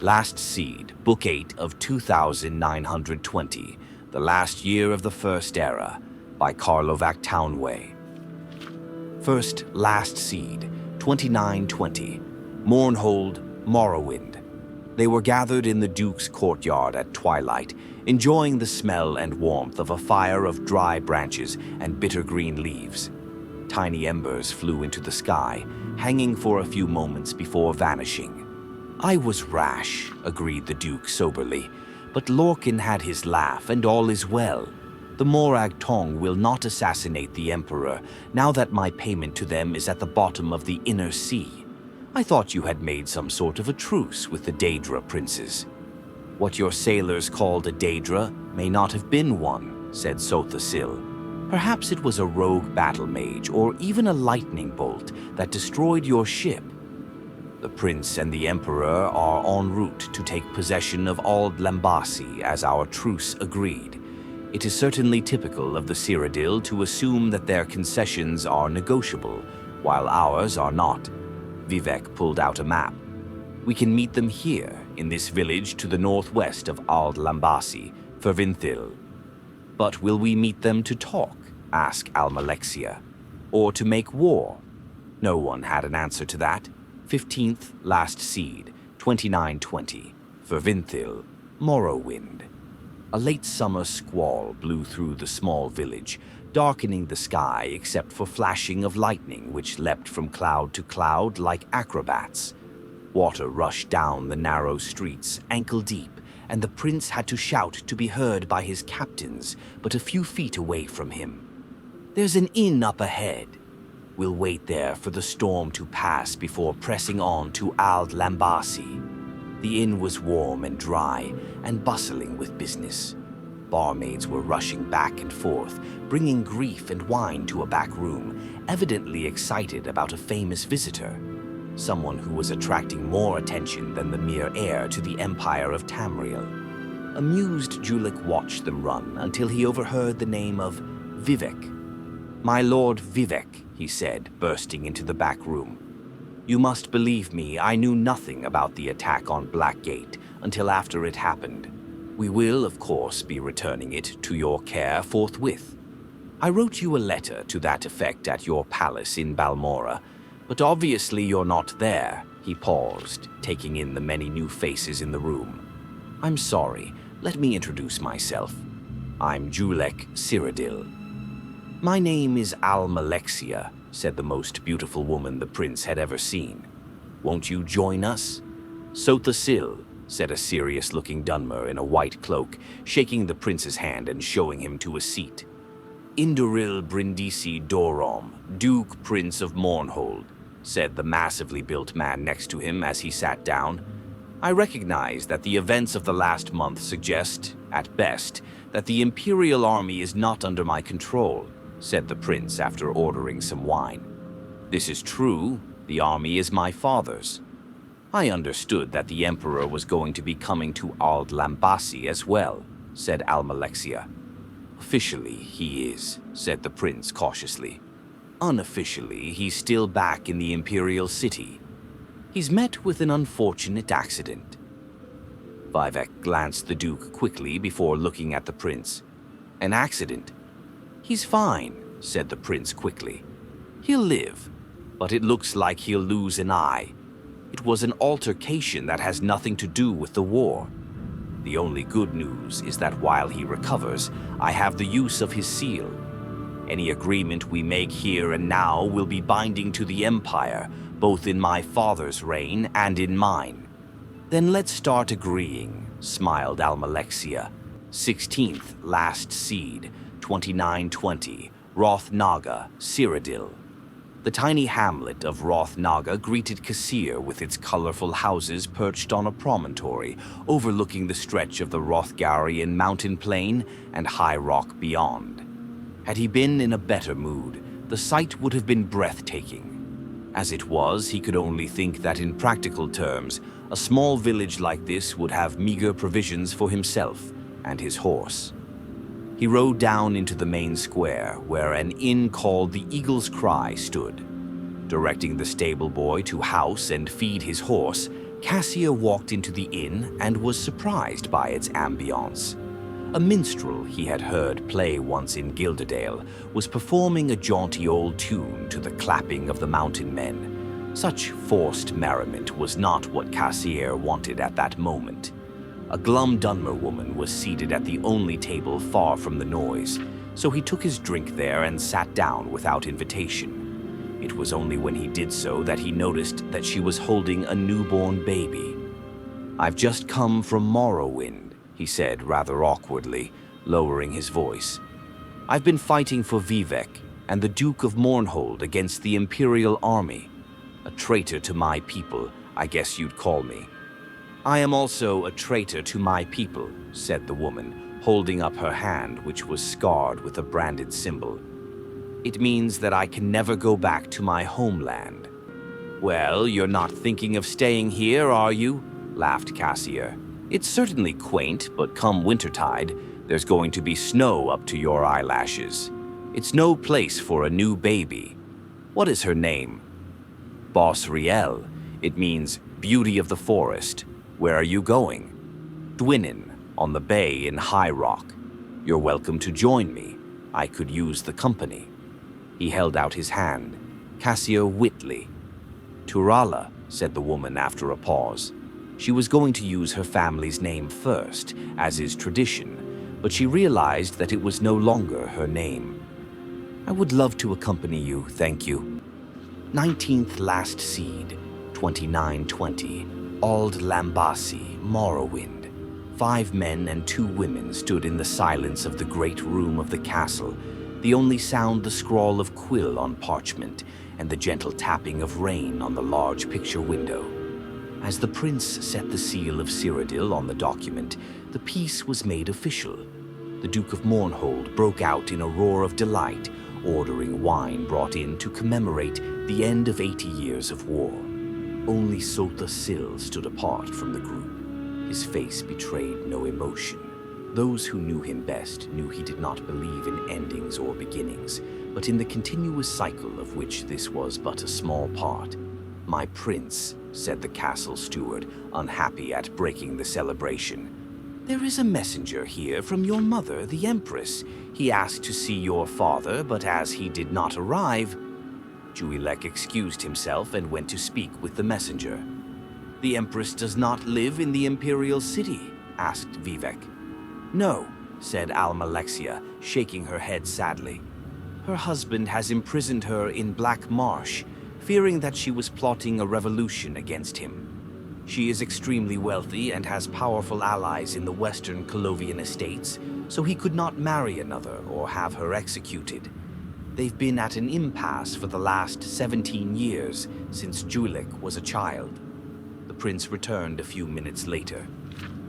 Last Seed, Book 8 of 2920, The Last Year of the First Era, by Carlovac Townway. First Last Seed, 2920, Mournhold, Morrowind. They were gathered in the Duke's courtyard at twilight, enjoying the smell and warmth of a fire of dry branches and bittergreen leaves. Tiny embers flew into the sky, hanging for a few moments before vanishing. "I was rash," agreed the Duke soberly, "but Lorkhan had his laugh, and all is well. The Morag Tong will not assassinate the Emperor, now that my payment to them is at the bottom of the inner sea. I thought you had made some sort of a truce with the Daedra princes." "What your sailors called a Daedra may not have been one," said Sotha Sil. "Perhaps it was a rogue battlemage, or even a lightning bolt that destroyed your ship. The prince and the emperor are en route to take possession of Ald Lambasi as our truce agreed. It is certainly typical of the Cyrodiil to assume that their concessions are negotiable, while ours are not." Vivec pulled out a map. "We can meet them here, in this village to the northwest of Ald Lambasi, Fervinthil." "But will we meet them to talk?" asked Almalexia. "Or to make war?" No one had an answer to that. 15th Last Seed, 2920, Fervinthil, Morrowind. A late summer squall blew through the small village, darkening the sky except for flashing of lightning which leapt from cloud to cloud like acrobats. Water rushed down the narrow streets, ankle-deep, and the prince had to shout to be heard by his captains, but a few feet away from him. "There's an inn up ahead. We'll wait there for the storm to pass before pressing on to Ald Lambasi." The inn was warm and dry and bustling with business. Barmaids were rushing back and forth, bringing grief and wine to a back room, evidently excited about a famous visitor, someone who was attracting more attention than the mere heir to the Empire of Tamriel. Amused, Julik watched them run until he overheard the name of Vivec. "My lord Vivec," he said, bursting into the back room. "You must believe me, I knew nothing about the attack on Blackgate until after it happened. We will, of course, be returning it to your care forthwith. I wrote you a letter to that effect at your palace in Balmora, but obviously you're not there." He paused, taking in the many new faces in the room. "I'm sorry, let me introduce myself. I'm Julek Cyrodiil." "My name is Almalexia," said the most beautiful woman the prince had ever seen. "Won't you join us?" "Sotha Sil," said a serious-looking Dunmer in a white cloak, shaking the prince's hand and showing him to a seat. "Induril Brindisi Dorom, Duke Prince of Mournhold," said the massively built man next to him as he sat down. "I recognize that the events of the last month suggest, at best, that the Imperial army is not under my control," said the prince after ordering some wine. "This is true. The army is my father's. I understood that the Emperor was going to be coming to Ald Lambasi as well," said Almalexia. "Officially, he is," said the prince cautiously. "Unofficially, he's still back in the Imperial city. He's met with an unfortunate accident." Vivec glanced the Duke quickly before looking at the prince. "An accident?" "He's fine," said the prince quickly. "He'll live, but it looks like he'll lose an eye. It was an altercation that has nothing to do with the war. The only good news is that while he recovers, I have the use of his seal. Any agreement we make here and now will be binding to the Empire, both in my father's reign and in mine." "Then let's start agreeing," smiled Almalexia. 16th Last Seed, 2920, Rothnaga, Cyrodiil. The tiny hamlet of Rothnaga greeted Kasir with its colorful houses perched on a promontory overlooking the stretch of the Rothgarian mountain plain and high rock beyond. Had he been in a better mood, the sight would have been breathtaking. As it was, he could only think that in practical terms, a small village like this would have meager provisions for himself and his horse. He rode down into the main square, where an inn called the Eagle's Cry stood. Directing the stable boy to house and feed his horse, Cassia walked into the inn and was surprised by its ambience. A minstrel he had heard play once in Gilderdale was performing a jaunty old tune to the clapping of the mountain men. Such forced merriment was not what Cassier wanted at that moment. A glum Dunmer woman was seated at the only table far from the noise, so he took his drink there and sat down without invitation. It was only when he did so that he noticed that she was holding a newborn baby. "I've just come from Morrowind," he said rather awkwardly, lowering his voice. "I've been fighting for Vivec and the Duke of Mournhold against the Imperial army. A traitor to my people, I guess you'd call me." "I am also a traitor to my people," said the woman, holding up her hand, which was scarred with a branded symbol. "It means that I can never go back to my homeland." "Well, you're not thinking of staying here, are you?" laughed Cassier. "It's certainly quaint, but come wintertide, there's going to be snow up to your eyelashes. It's no place for a new baby. What is her name?" "Bosriel. It means beauty of the forest. Where are you going?" "Dwinin, on the bay in High Rock. You're welcome to join me. I could use the company." He held out his hand. Cassio Whitley. "Turala," said the woman after a pause. She was going to use her family's name first, as is tradition, but she realized that it was no longer her name. "I would love to accompany you, thank you." 19th Last Seed, 2920, Ald Lambasi, Morrowind. 5 men and 2 women stood in the silence of the great room of the castle, the only sound the scrawl of quill on parchment and the gentle tapping of rain on the large picture window. As the prince set the seal of Cyrodiil on the document, the peace was made official. The Duke of Mournhold broke out in a roar of delight, ordering wine brought in to commemorate the end of 80 years of war. Only Sotha Sil stood apart from the group. His face betrayed no emotion. Those who knew him best knew he did not believe in endings or beginnings, but in the continuous cycle of which this was but a small part. "My prince," said the castle steward, unhappy at breaking the celebration. "There is a messenger here from your mother, the Empress. He asked to see your father, but as he did not arrive..." Juilek excused himself and went to speak with the messenger. "The Empress does not live in the Imperial City?" asked Vivec. "No," said Almalexia, shaking her head sadly. "Her husband has imprisoned her in Black Marsh, fearing that she was plotting a revolution against him. She is extremely wealthy and has powerful allies in the western Colovian estates, so he could not marry another or have her executed. They've been at an impasse for the last 17 years, since Juilek was a child." The prince returned a few minutes later.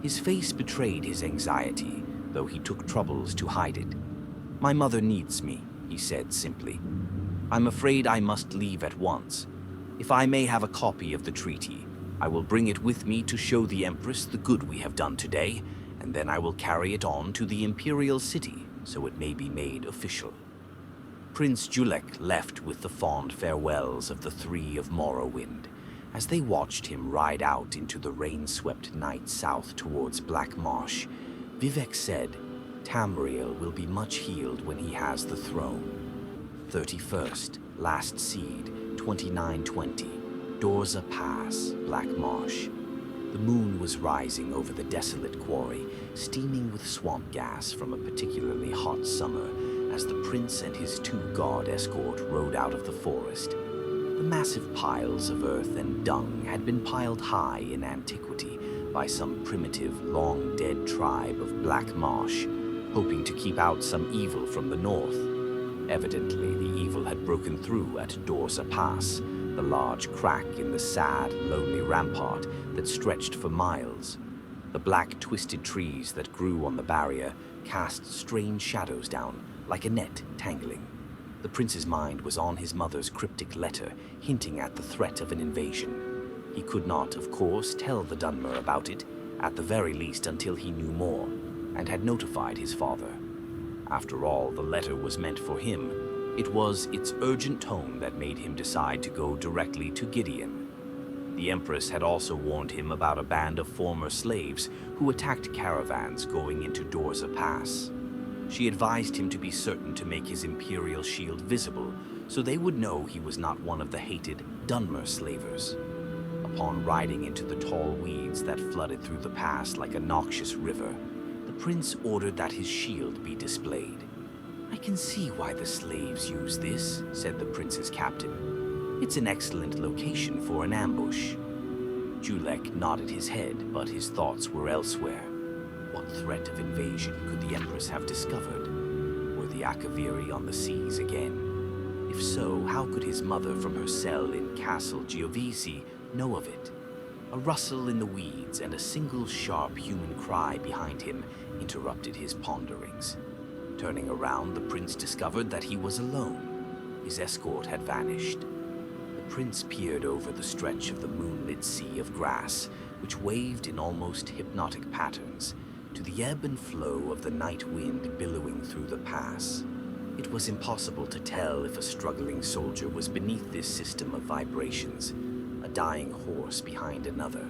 His face betrayed his anxiety, though he took troubles to hide it. "My mother needs me," he said simply. "I'm afraid I must leave at once. If I may have a copy of the treaty, I will bring it with me to show the Empress the good we have done today, and then I will carry it on to the Imperial City so it may be made official." Prince Juilek left with the fond farewells of the 3 of Morrowind. As they watched him ride out into the rain-swept night south towards Black Marsh, Vivec said, "Tamriel will be much healed when he has the throne." 31st Last Seed, 2920, Dorsa Pass, Black Marsh. The moon was rising over the desolate quarry, steaming with swamp gas from a particularly hot summer, as the prince and his 2 guard escort rode out of the forest. The massive piles of earth and dung had been piled high in antiquity by some primitive, long-dead tribe of Black Marsh, hoping to keep out some evil from the north. Evidently, the evil had broken through at Dorsa Pass, the large crack in the sad, lonely rampart that stretched for miles. The black, twisted trees that grew on the barrier cast strange shadows down, like a net tangling. The prince's mind was on his mother's cryptic letter, hinting at the threat of an invasion. He could not, of course, tell the Dunmer about it, at the very least until he knew more, and had notified his father. After all, the letter was meant for him. It was its urgent tone that made him decide to go directly to Gideon. The Empress had also warned him about a band of former slaves who attacked caravans going into Dorsa Pass. She advised him to be certain to make his imperial shield visible so they would know he was not one of the hated Dunmer slavers. Upon riding into the tall weeds that flooded through the pass like a noxious river, the prince ordered that his shield be displayed. "I can see why the slaves use this," said the prince's captain. "It's an excellent location for an ambush." Julek nodded his head, but his thoughts were elsewhere. What threat of invasion could the Empress have discovered? Were the Akaviri on the seas again? If so, how could his mother from her cell in Castle Giovisi know of it? A rustle in the weeds and a single sharp human cry behind him interrupted his ponderings. Turning around, the prince discovered that he was alone. His escort had vanished. The prince peered over the stretch of the moonlit sea of grass, which waved in almost hypnotic patterns, to the ebb and flow of the night wind billowing through the pass. It was impossible to tell if a struggling soldier was beneath this system of vibrations, a dying horse behind another.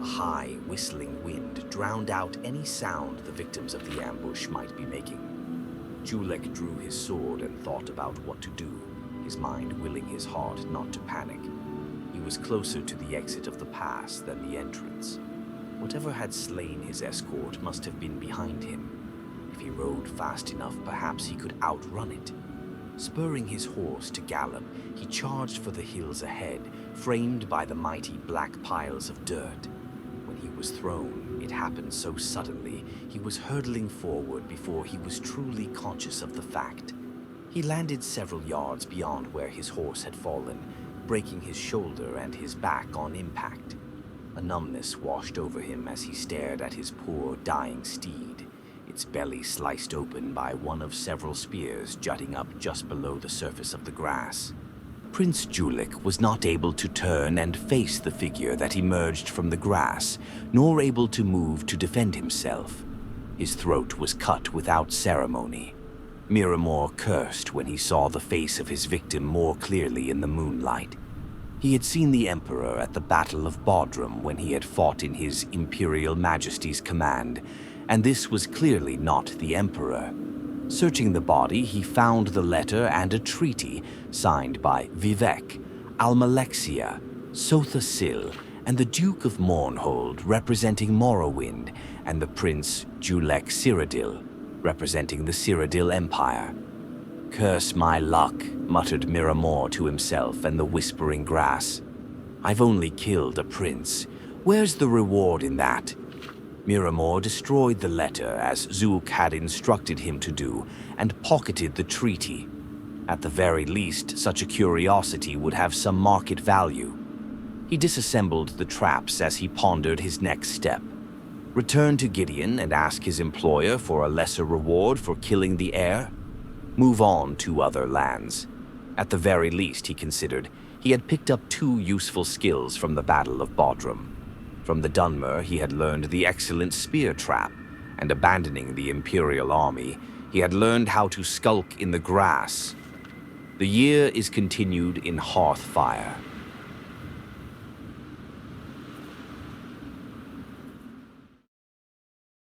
A high, whistling wind drowned out any sound the victims of the ambush might be making. Julek drew his sword and thought about what to do, his mind willing his heart not to panic. He was closer to the exit of the pass than the entrance. Whatever had slain his escort must have been behind him. If he rode fast enough, perhaps he could outrun it. Spurring his horse to gallop, he charged for the hills ahead, framed by the mighty black piles of dirt. When he was thrown, it happened so suddenly, he was hurtling forward before he was truly conscious of the fact. He landed several yards beyond where his horse had fallen, breaking his shoulder and his back on impact. A numbness washed over him as he stared at his poor, dying steed, its belly sliced open by one of several spears jutting up just below the surface of the grass. Prince Julek was not able to turn and face the figure that emerged from the grass, nor able to move to defend himself. His throat was cut without ceremony. Miramor cursed when he saw the face of his victim more clearly in the moonlight. He had seen the Emperor at the Battle of Bodrum when he had fought in his Imperial Majesty's command, and this was clearly not the Emperor. Searching the body, he found the letter and a treaty signed by Vivec, Almalexia, Sotha Sil, and the Duke of Mournhold representing Morrowind, and the Prince Julek Cyrodiil representing the Cyrodiil Empire. "Curse my luck," muttered Miramor to himself and the whispering grass. "I've only killed a prince. Where's the reward in that?" Miramor destroyed the letter as Zook had instructed him to do and pocketed the treaty. At the very least, such a curiosity would have some market value. He disassembled the traps as he pondered his next step. Return to Gideon and ask his employer for a lesser reward for killing the heir? Move on to other lands. At the very least, he considered, he had picked up 2 useful skills from the Battle of Bodrum. From the Dunmer, he had learned the excellent spear trap, and abandoning the Imperial army, he had learned how to skulk in the grass. The year is continued in Hearthfire.